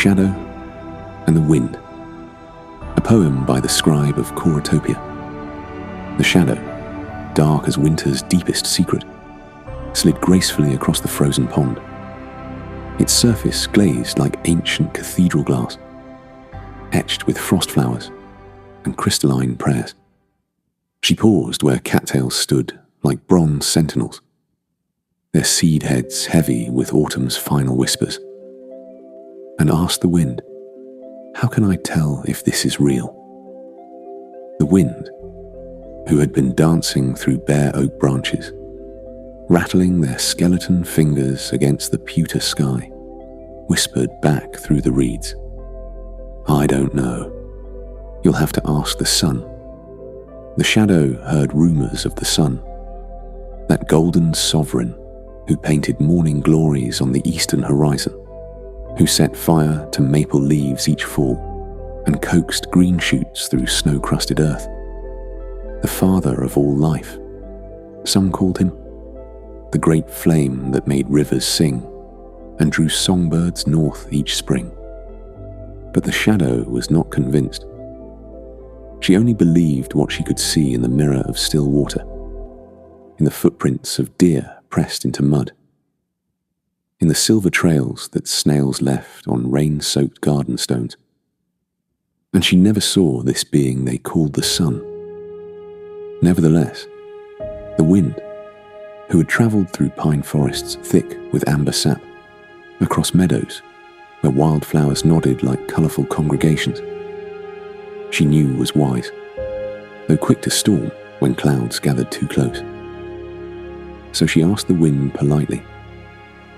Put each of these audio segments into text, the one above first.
The Shadow and the Wind, a poem by the scribe of Corotopia. The shadow, dark as winter's deepest secret, slid gracefully across the frozen pond, its surface glazed like ancient cathedral glass, etched with frost flowers and crystalline prayers. She paused where cattails stood like bronze sentinels, their seed heads heavy with autumn's final whispers, and asked the wind, "How can I tell if this is real?" The wind, who had been dancing through bare oak branches, rattling their skeleton fingers against the pewter sky, whispered back through the reeds, "I don't know. You'll have to ask the sun." The shadow heard rumors of the sun, that golden sovereign who painted morning glories on the eastern horizon, who set fire to maple leaves each fall and coaxed green shoots through snow-crusted earth. The father of all life, some called him, the great flame that made rivers sing and drew songbirds north each spring. But the shadow was not convinced. She only believed what she could see in the mirror of still water, in the footprints of deer pressed into mud, in the silver trails that snails left on rain-soaked garden stones. And she never saw this being they called the sun. Nevertheless, the wind, who had travelled through pine forests thick with amber sap, across meadows where wildflowers nodded like colourful congregations, she knew was wise, though quick to storm when clouds gathered too close. So she asked the wind politely,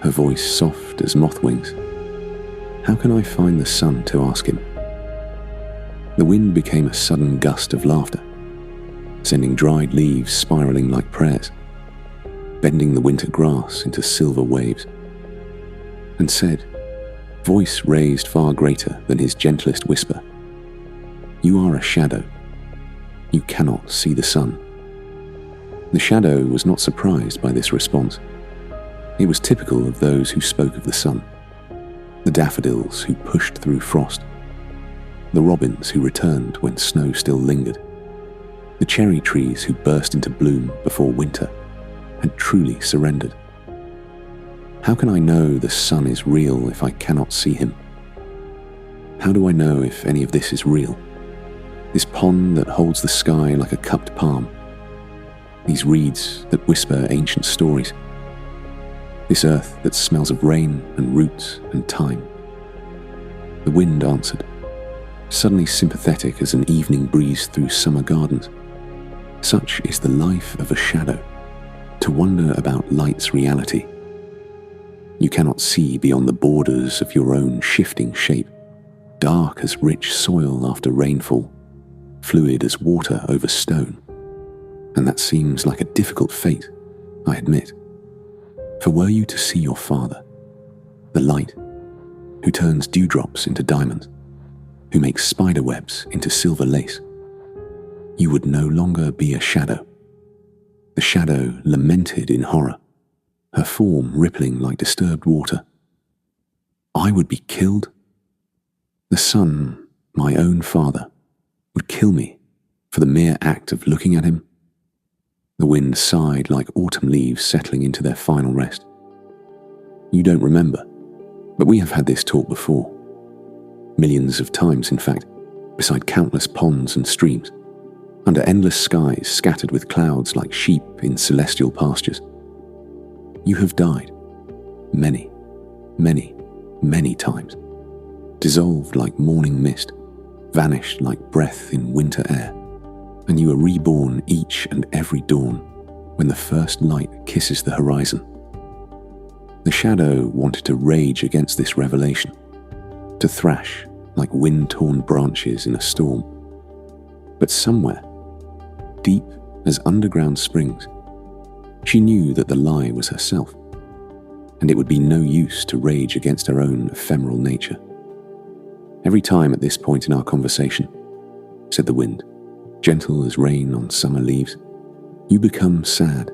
her voice soft as moth wings, "How can I find the sun to ask him?" The wind became a sudden gust of laughter, sending dried leaves spiralling like prayers, bending the winter grass into silver waves, and said, voice raised far greater than his gentlest whisper, "You are a shadow. You cannot see the sun." The shadow was not surprised by this response. It was typical of those who spoke of the sun, the daffodils who pushed through frost, the robins who returned when snow still lingered, the cherry trees who burst into bloom before winter had truly surrendered. How can I know the sun is real if I cannot see him? How do I know if any of this is real? This pond that holds the sky like a cupped palm, these reeds that whisper ancient stories, this earth that smells of rain and roots and time. The wind answered, suddenly sympathetic as an evening breeze through summer gardens. Such is the life of a shadow, to wonder about light's reality. You cannot see beyond the borders of your own shifting shape, dark as rich soil after rainfall, fluid as water over stone. And that seems like a difficult fate, I admit. For were you to see your father, the light, who turns dewdrops into diamonds, who makes spider webs into silver lace, you would no longer be a shadow. The shadow lamented in horror, her form rippling like disturbed water. I would be killed? The sun, my own father, would kill me for the mere act of looking at him? The wind sighed like autumn leaves settling into their final rest. You don't remember, but we have had this talk before. Millions of times, in fact, beside countless ponds and streams, under endless skies scattered with clouds like sheep in celestial pastures. You have died many, many, many times, dissolved like morning mist, vanished like breath in winter air, and you are reborn each and every dawn when the first light kisses the horizon. The shadow wanted to rage against this revelation, to thrash like wind-torn branches in a storm. But somewhere, deep as underground springs, she knew that the lie was herself, and it would be no use to rage against her own ephemeral nature. Every time at this point in our conversation, said the wind, gentle as rain on summer leaves, you become sad,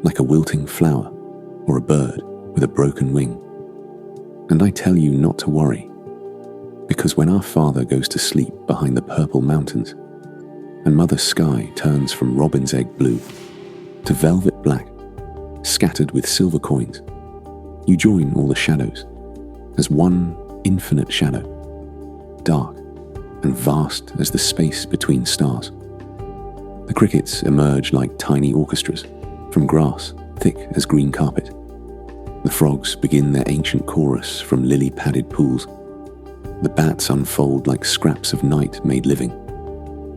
like a wilting flower or a bird with a broken wing. And I tell you not to worry, Because when our father goes to sleep behind the purple mountains, and mother's sky turns from robin's egg blue to velvet black, scattered with silver coins, you join all the shadows as one infinite shadow, dark and vast as the space between stars. The crickets emerge like tiny orchestras from grass thick as green carpet. The frogs begin their ancient chorus from lily-padded pools. The bats unfold like scraps of night made living.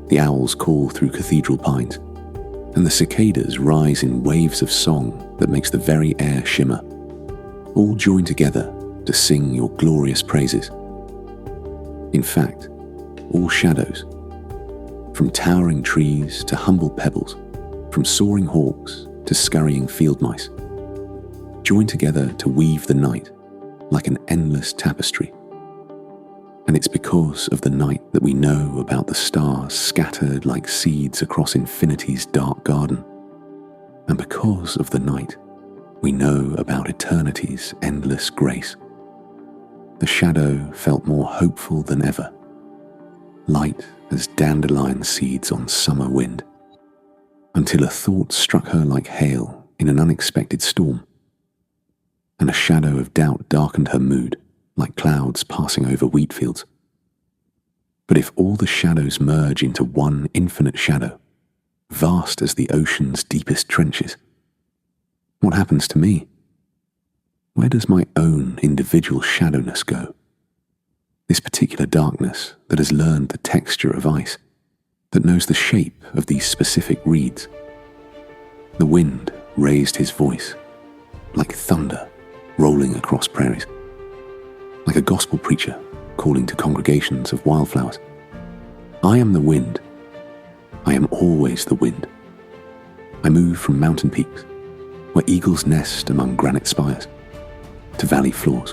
The owls call through cathedral pines, and the cicadas rise in waves of song that makes the very air shimmer, all join together to sing your glorious praises. In fact, all shadows, from towering trees to humble pebbles, from soaring hawks to scurrying field mice, join together to weave the night like an endless tapestry. And it's because of the night that we know about the stars scattered like seeds across infinity's dark garden. And because of the night, we know about eternity's endless grace. The shadow felt more hopeful than ever, light as dandelion seeds on summer wind, until a thought struck her like hail in an unexpected storm, and a shadow of doubt darkened her mood like clouds passing over wheat fields. But if all the shadows merge into one infinite shadow, vast as the ocean's deepest trenches, what happens to me? Where does my own individual shadowness go? This particular darkness that has learned the texture of ice, that knows the shape of these specific reeds. The wind raised his voice, like thunder rolling across prairies, like a gospel preacher calling to congregations of wildflowers. I am the wind. I am always the wind. I move from mountain peaks, where eagles nest among granite spires, to valley floors,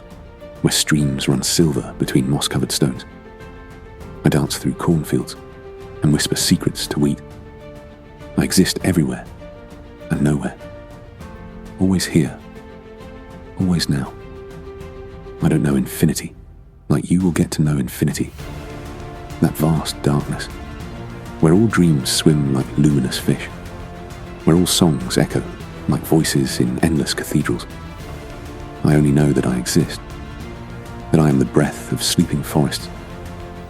where streams run silver between moss-covered stones. I dance through cornfields and whisper secrets to wheat. I exist everywhere and nowhere, always here, always now. I don't know infinity, like you will get to know infinity, that vast darkness, where all dreams swim like luminous fish, where all songs echo like voices in endless cathedrals. I only know that I exist, that I am the breath of sleeping forests,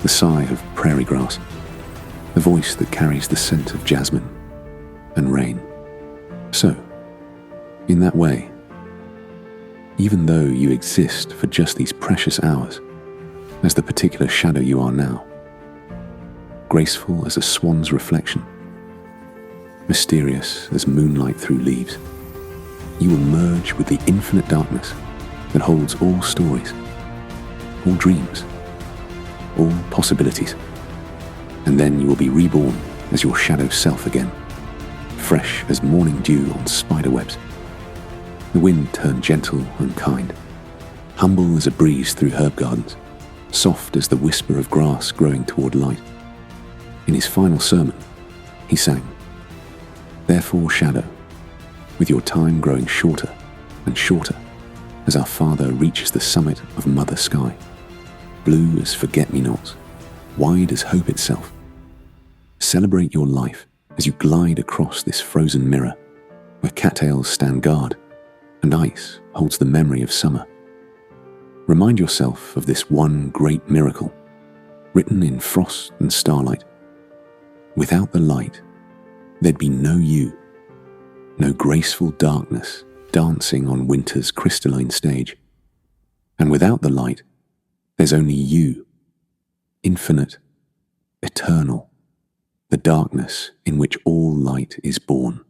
the sigh of prairie grass, the voice that carries the scent of jasmine and rain. So, in that way, even though you exist for just these precious hours, as the particular shadow you are now, graceful as a swan's reflection, mysterious as moonlight through leaves, you will merge with the infinite darkness that holds all stories, all dreams, all possibilities, and then you will be reborn as your shadow self again, fresh as morning dew on spider webs. The wind turned gentle and kind, humble as a breeze through herb gardens, soft as the whisper of grass growing toward light. In his final sermon, he sang, "Therefore, shadow, with your time growing shorter and shorter as our Father reaches the summit of Mother Sky, blue as forget-me-nots, wide as hope itself, celebrate your life as you glide across this frozen mirror where cattails stand guard and ice holds the memory of summer. Remind yourself of this one great miracle, written in frost and starlight. Without the light, there'd be no you, no graceful darkness dancing on winter's crystalline stage. And without the light, there's only you, infinite, eternal, the darkness in which all light is born."